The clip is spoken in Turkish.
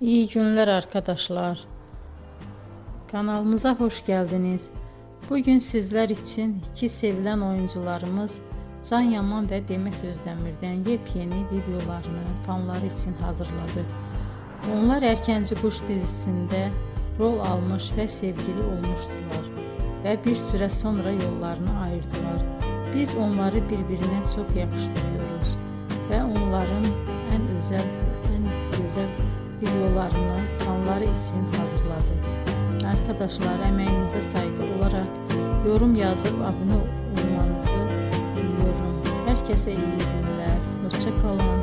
İyi günler arkadaşlar. Kanalımıza hoş geldiniz. Bugün sizler için iki sevilen oyuncularımız Can Yaman ve Demet Özdemir'den yepyeni videolarını fanları için hazırladık. Onlar Erkenci Kuş dizisinde rol almış ve sevgili olmuştular ve bir süre sonra yollarını ayırdılar. Biz onları birbirine çok yakıştırıyoruz ve onların en güzel videolarını fanları için hazırladık. Arkadaşlar, emeğinize saygı olarak yorum yazıp abone olmanızı diliyorum. Herkese iyi günler. Hoşça kalın.